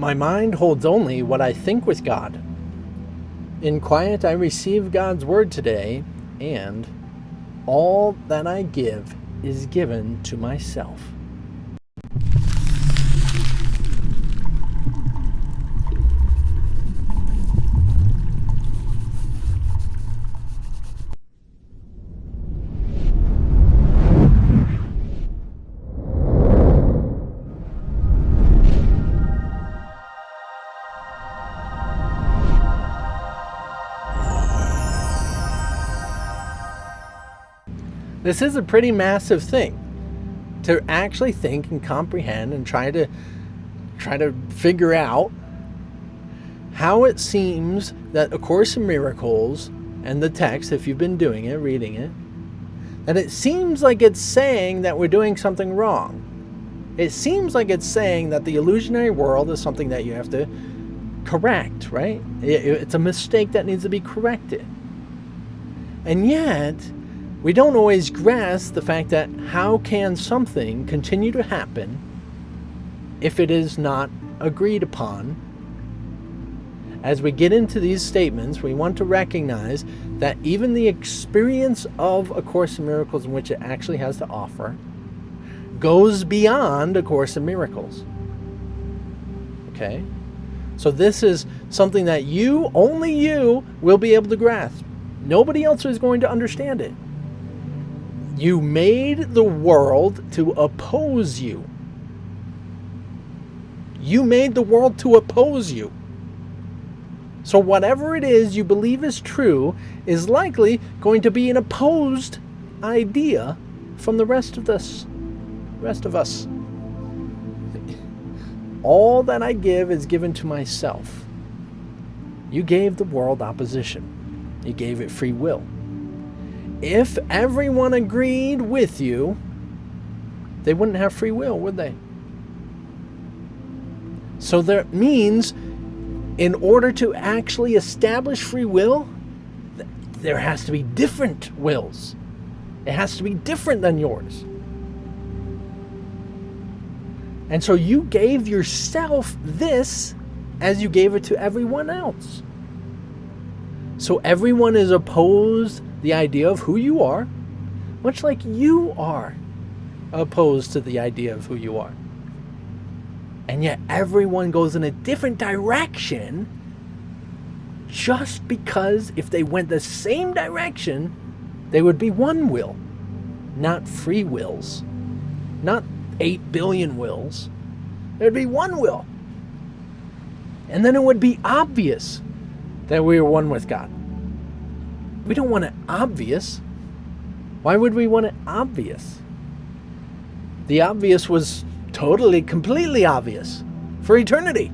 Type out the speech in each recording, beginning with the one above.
My mind holds only what I think with God. In quiet I receive God's word today, and all that I give is given to myself. This is a pretty massive thing to actually think and comprehend and try to figure out how it seems that A Course in Miracles and the text, if you've been doing it, reading it, that it seems like it's saying that we're doing something wrong. It seems like it's saying that the illusionary world is something that you have to correct, right? It's a mistake that needs to be corrected. And yet, we don't always grasp the fact that how can something continue to happen if it is not agreed upon? As we get into these statements, we want to recognize that even the experience of A Course in Miracles, in which it actually has to offer, goes beyond A Course in Miracles. Okay? So this is something that only you, will be able to grasp. Nobody else is going to understand it. You made the world to oppose you. You made the world to oppose you. So whatever it is you believe is true is likely going to be an opposed idea from the rest of us. All that I give is given to myself. You gave the world opposition. You gave it free will. If everyone agreed with you, they wouldn't have free will, would they? So that means, in order to actually establish free will, there has to be different wills. It has to be different than yours. And so you gave yourself this as you gave it to everyone else. So everyone is opposed the idea of who you are, much like you are opposed to the idea of who you are. And yet everyone goes in a different direction just because if they went the same direction, they would be one will, not free wills, not 8 billion wills. There would be one will. And then it would be obvious that we are one with God. We don't want it obvious. Why would we want it obvious? The obvious was totally, completely obvious for eternity.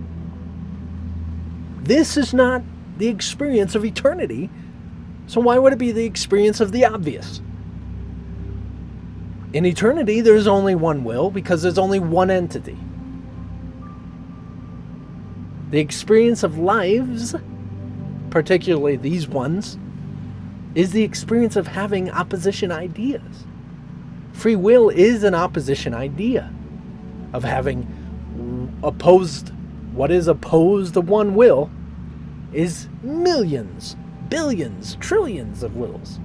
This is not the experience of eternity, so why would it be the experience of the obvious? In eternity, there's only one will because there's only one entity. The experience of lives, particularly these ones, is the experience of having opposition ideas. Free will is an opposition idea of having opposed. What is opposed to one will is millions, billions, trillions of wills.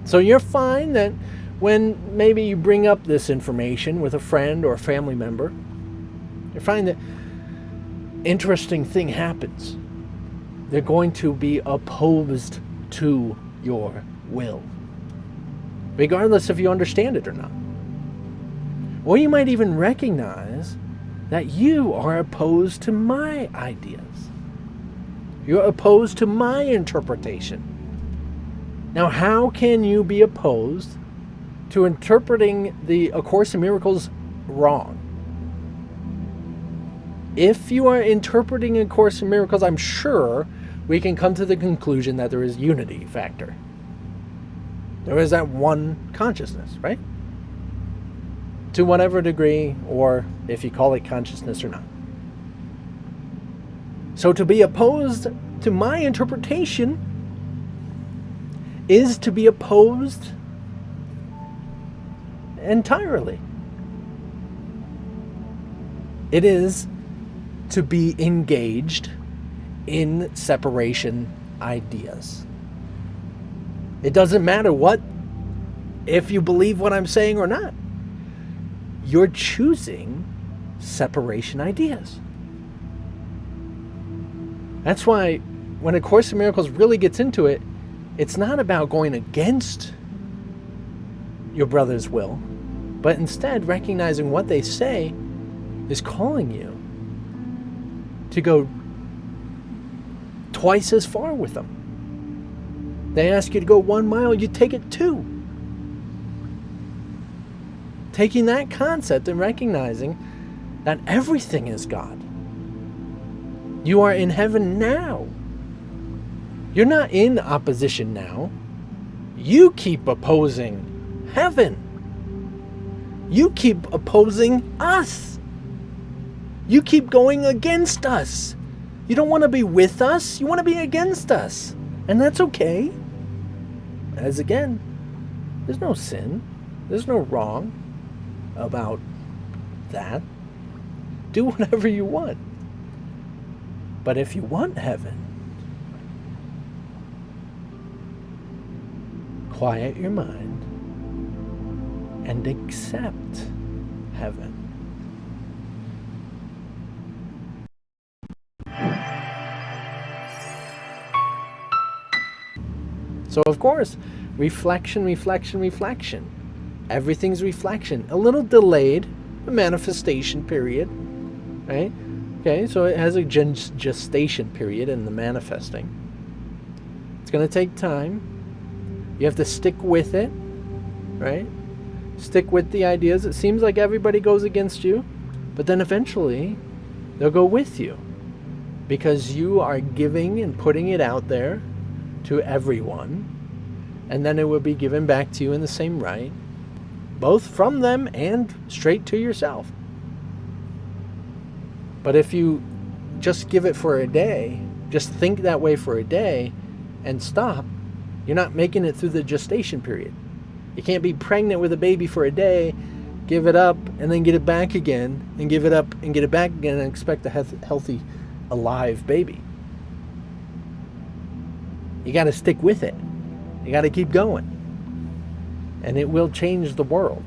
So you're fine that when maybe you bring up this information with a friend or a family member, you find that interesting thing happens. They're going to be opposed to your will, regardless if you understand it or not. Or you might even recognize that you are opposed to my ideas. You're opposed to my interpretation. Now, how can you be opposed to interpreting the A Course in Miracles wrong? If you are interpreting A Course in Miracles, I'm sure we can come to the conclusion that there is unity factor. There is that one consciousness, right? To whatever degree, or if you call it consciousness or not. So to be opposed to my interpretation is to be opposed entirely. It is to be engaged in separation ideas. It doesn't matter if you believe what I'm saying or not. You're choosing separation ideas. That's why when A Course in Miracles really gets into it, it's not about going against your brother's will, but instead recognizing what they say is calling you to go twice as far with them. They ask you to go 1 mile, you take it 2. Taking that concept and recognizing that everything is God. You are in heaven now. You're not in opposition now. You keep opposing heaven. You keep opposing us. You keep going against us. You don't want to be with us. You want to be against us. And that's okay. As again, there's no sin. There's no wrong about that. Do whatever you want. But if you want heaven, quiet your mind and accept heaven. So of course, reflection. Everything's reflection. A little delayed, a manifestation period, right? Okay, so it has a gestation period in the manifesting. It's going to take time. You have to stick with it, right? Stick with the ideas. It seems like everybody goes against you, but then eventually they'll go with you because you are giving and putting it out there to everyone, and then it will be given back to you in the same right, both from them and straight to yourself. But if you just give it for a day, just think that way for a day and stop, you're not making it through the gestation period. You can't be pregnant with a baby for a day, give it up, and then get it back again, and give it up and get it back again and expect a healthy, alive baby. You got to stick with it. You got to keep going. And it will change the world.